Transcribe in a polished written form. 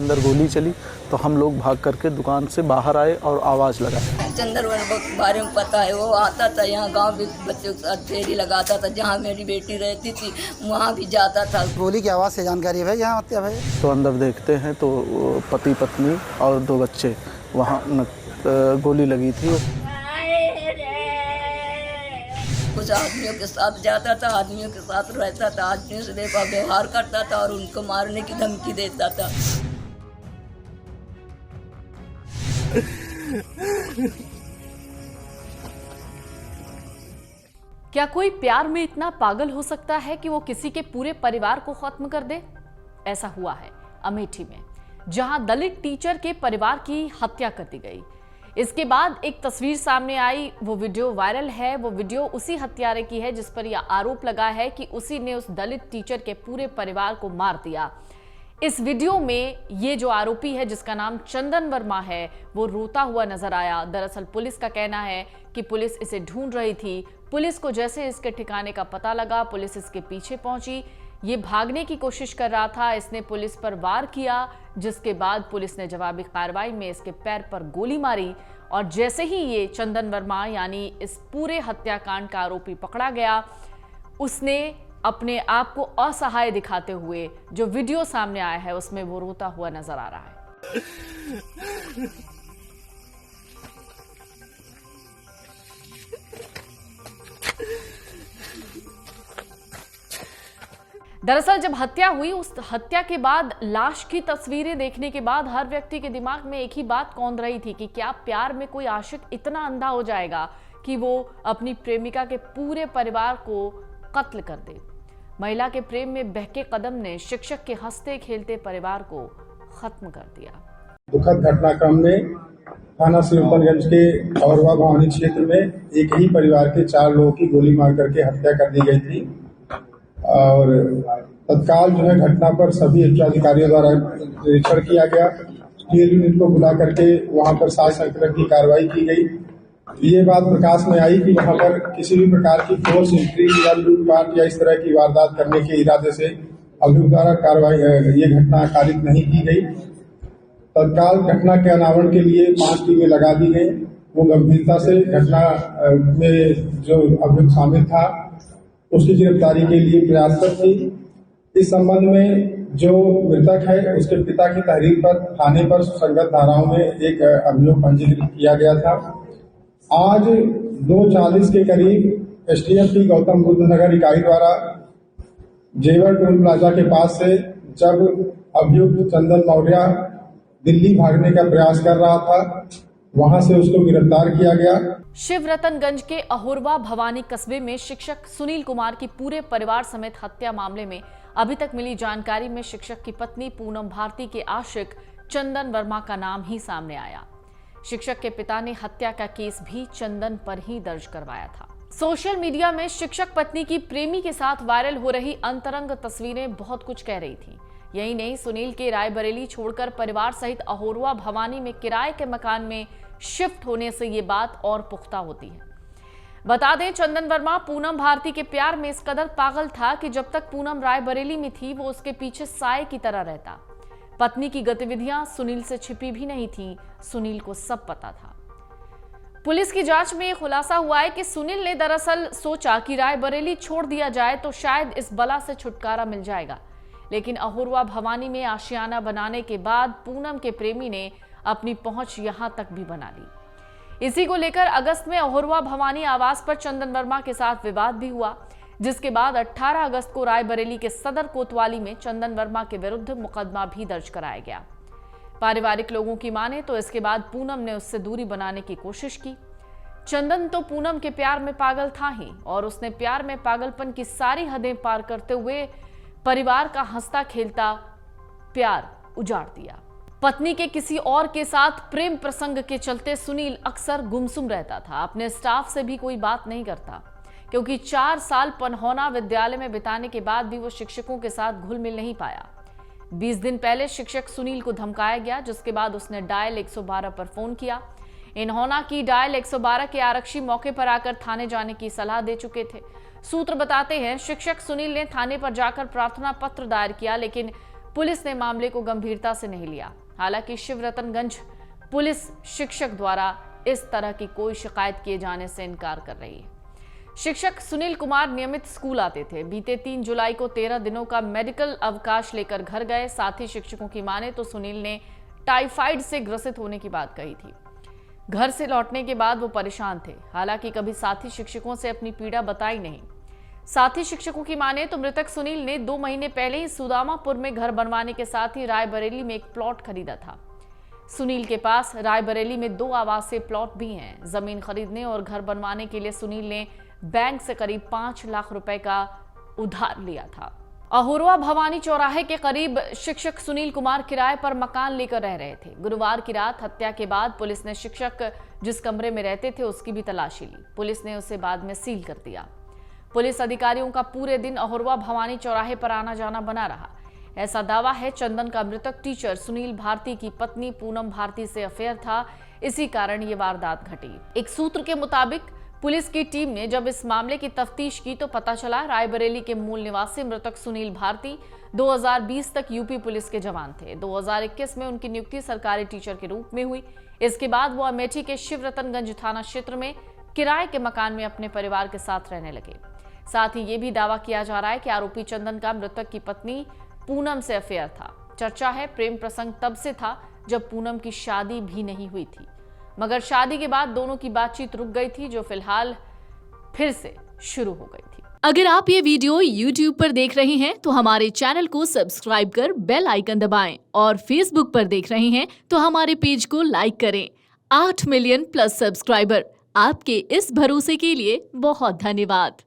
अंदर गोली चली तो हम लोग भाग करके दुकान से बाहर आए और आवाज़ लगाई। चंदन वर्मा के बारे में पता है, वो आता था यहाँ गांव में बच्चों के साथ फेरी लगाता था, जहाँ मेरी बेटी रहती थी वहाँ भी जाता था। गोली की आवाज़ से जानकारी है भाई यहाँ हत्या भाई। तो अंदर देखते हैं तो पति पत्नी और 2 बच्चे वहाँ गोली लगी थी। कुछ आदमियों के साथ जाता था, आदमियों के साथ रहता था, आदमियों से व्यवहार करता था और उनको मारने की धमकी देता था। क्या कोई प्यार में इतना पागल हो सकता है कि वो किसी के पूरे परिवार को खत्म कर दे? ऐसा हुआ है अमेठी में, जहां दलित टीचर के परिवार की हत्या कर दी गई। इसके बाद एक तस्वीर सामने आई, वो वीडियो वायरल है। वो वीडियो उसी हत्यारे की है जिस पर यह आरोप लगा है कि उसी ने उस दलित टीचर के पूरे परिवार को मार दिया। इस वीडियो में ये जो आरोपी है जिसका नाम चंदन वर्मा है, वो रोता हुआ नजर आया। दरअसल पुलिस का कहना है कि पुलिस इसे ढूंढ रही थी। पुलिस को जैसे इसके ठिकाने का पता लगा, पुलिस इसके पीछे पहुंची। ये भागने की कोशिश कर रहा था, इसने पुलिस पर वार किया, जिसके बाद पुलिस ने जवाबी कार्रवाई में इसके पैर पर गोली मारी। और जैसे ही ये चंदन वर्मा यानी इस पूरे हत्याकांड का आरोपी पकड़ा गया, उसने अपने आप को असहाय दिखाते हुए जो वीडियो सामने आया है उसमें वो रोता हुआ नजर आ रहा है। दरअसल जब हत्या हुई, उस हत्या के बाद लाश की तस्वीरें देखने के बाद हर व्यक्ति के दिमाग में एक ही बात कौंध रही थी कि क्या प्यार में कोई आशिक इतना अंधा हो जाएगा कि वो अपनी प्रेमिका के पूरे परिवार को कत्ल कर दे। महिला के प्रेम में बहके कदम ने शिक्षक के हंसते खेलते परिवार को खत्म कर दिया। दुखद घटनाक्रम में थाना सिलवतनगंज के औरवा भवानी क्षेत्र में एक ही परिवार के 4 लोगों की गोली मार करके हत्या कर दी गई थी और तत्काल जो है घटना पर सभी उच्चाधिकारियों द्वारा निरीक्षण किया गया। टीयर यूनिट को बुला करके वहां पर 7 संकलन की कार्रवाई की गई। ये बात प्रकाश में आई कि वहां पर किसी भी प्रकार की फोर्स एंट्री या लूटपाट या इस तरह की वारदात करने के इरादे से अभियुक्त द्वारा कार्रवाई ये घटना कारित नहीं की गई। तत्काल घटना के अनावरण के लिए 5 टीमें लगा दी गई। वो गंभीरता से घटना में जो अभियुक्त शामिल था उसकी गिरफ्तारी के लिए प्रयासरत थी। इस संबंध में जो मृतक है उसके पिता की तहरीर पर थाने पर सुसंगत धाराओं में एक अभियोग पंजीकृत किया गया था। आज 2:40 के करीब एसटीएफ की गौतम बुद्ध नगर इकाई द्वारा जेवर टोल प्लाजा के पास से जब अभियुक्त चंदन मौर्य दिल्ली भागने का प्रयास कर रहा था, वहां से उसको गिरफ्तार किया गया। शिवरतनगंज के अहुरवा भवानी कस्बे में शिक्षक सुनील कुमार की पूरे परिवार समेत हत्या मामले में अभी तक मिली जानकारी में शिक्षक की पत्नी पूनम भारती के आशिक चंदन वर्मा का नाम ही सामने आया। शिक्षक के पिता ने हत्या का केस भी चंदन पर ही दर्ज करवाया था। सोशल मीडिया में शिक्षक पत्नी की प्रेमी के साथ वायरल हो रही अंतरंग तस्वीरें बहुत कुछ कह रही थी। यही नहीं, सुनील के रायबरेली छोड़कर परिवार सहित अहोरवा भवानी में किराए के मकान में शिफ्ट होने से ये बात और पुख्ता होती है। बता दें, चंदन वर्मा पूनम भारती के प्यार में इस कदर पागल था कि जब तक पूनम रायबरेली में थी वो उसके पीछे साए की तरह रहता। पत्नी की गतिविधियां सुनील से छिपी भी नहीं थी, सुनील को सब पता था। पुलिस की जांच में खुलासा हुआ है कि सुनील ने दरअसल सोचा कि रायबरेली छोड़ दिया जाए तो शायद इस बला से छुटकारा मिल जाएगा, लेकिन अहुरवा भवानी में आशियाना बनाने के बाद पूनम के प्रेमी ने अपनी पहुंच यहां तक भी बना ली। इसी को लेकर अगस्त में अहुरवा भवानी आवास पर चंदन वर्मा के साथ विवाद भी हुआ, जिसके बाद 18 अगस्त को रायबरेली के सदर कोतवाली में चंदन वर्मा के विरुद्ध मुकदमा भी दर्ज कराया गया। पारिवारिक लोगों की माने तो इसके बाद पूनम ने उससे दूरी बनाने की कोशिश की। चंदन तो पूनम के प्यार में पागल था ही, और उसने प्यार में पागलपन की सारी हदें पार करते हुए परिवार का हंसता खेलता प्यार उजाड़ दिया। पत्नी के किसी और के साथ प्रेम प्रसंग के चलते सुनील अक्सर गुमसुम रहता था, अपने स्टाफ से भी कोई बात नहीं करता, क्योंकि 4 साल पनहौना विद्यालय में बिताने के बाद भी वो शिक्षकों के साथ घुल मिल नहीं पाया। 20 दिन पहले शिक्षक सुनील को धमकाया गया, जिसके बाद उसने डायल 112 पर फोन किया। इन्होंना की डायल 112 के आरक्षी मौके पर आकर थाने जाने की सलाह दे चुके थे। सूत्र बताते हैं शिक्षक सुनील ने थाने पर जाकर प्रार्थना पत्र दायर किया, लेकिन पुलिस ने मामले को गंभीरता से नहीं लिया। हालांकि शिवरतनगंज पुलिस शिक्षक द्वारा इस तरह की कोई शिकायत किए जाने से इनकार कर रही है। शिक्षक सुनील कुमार नियमित स्कूल आते थे। बीते 3 जुलाई को 13 दिनों का मेडिकल अवकाश लेकर घर गए। साथ ही शिक्षकों की माने तो सुनील ने टाइफाइड से ग्रसित होने की बात कही थी। घर से लौटने के बाद वो परेशान थे। हालांकि कभी साथी शिक्षकों से अपनी पीड़ा बताई नहीं। साथी शिक्षकों की माने तो मृतक सुनील ने 2 महीने पहले ही सुदामापुर में घर बनवाने के साथ ही रायबरेली में एक प्लॉट खरीदा था। सुनील के पास रायबरेली में 2 आवासीय प्लॉट भी हैं। जमीन खरीदने और घर बनवाने के लिए सुनील ने बैंक से करीब 5 लाख रुपए का उधार लिया था। अहुरवा भवानी चौराहे के करीब शिक्षक सुनील कुमार किराए पर मकान लेकर रह रहे थे। गुरुवार की रात हत्या के बाद पुलिस ने शिक्षक जिस कमरे में रहते थे उसकी भी तलाशी ली। पुलिस ने उसे बाद में सील कर दिया। पुलिस अधिकारियों का पूरे दिन अहुरवा भवानी चौराहे पर आना जाना बना रहा। ऐसा दावा है चंदन का मृतक टीचर सुनील भारती की पत्नी पूनम भारती से अफेयर था। इसी कारण ये वारदात घटी। एक सूत्र के मुताबिक पुलिस की टीम ने जब इस मामले की तफ्तीश की तो पता चला रायबरेली के मूल निवासी मृतक सुनील भारती 2020 तक यूपी पुलिस के जवान थे। 2021 में उनकी नियुक्ति सरकारी टीचर के रूप में हुई। इसके बाद वो अमेठी के शिवरतनगंज थाना क्षेत्र में किराए के मकान में अपने परिवार के साथ रहने लगे। साथ ही ये भी दावा किया जा रहा है कि आरोपी चंदन का मृतक की पत्नी पूनम से अफेयर था। चर्चा है प्रेम प्रसंग तब से था जब पूनम की शादी भी नहीं हुई थी, मगर शादी के बाद दोनों की बातचीत रुक गई थी, जो फिलहाल फिर से शुरू हो गई थी। अगर आप ये वीडियो YouTube पर देख रहे हैं तो हमारे चैनल को सब्सक्राइब कर बेल आइकन दबाएं और Facebook पर देख रहे हैं तो हमारे पेज को लाइक करें। 8 मिलियन प्लस सब्सक्राइबर, आपके इस भरोसे के लिए बहुत धन्यवाद।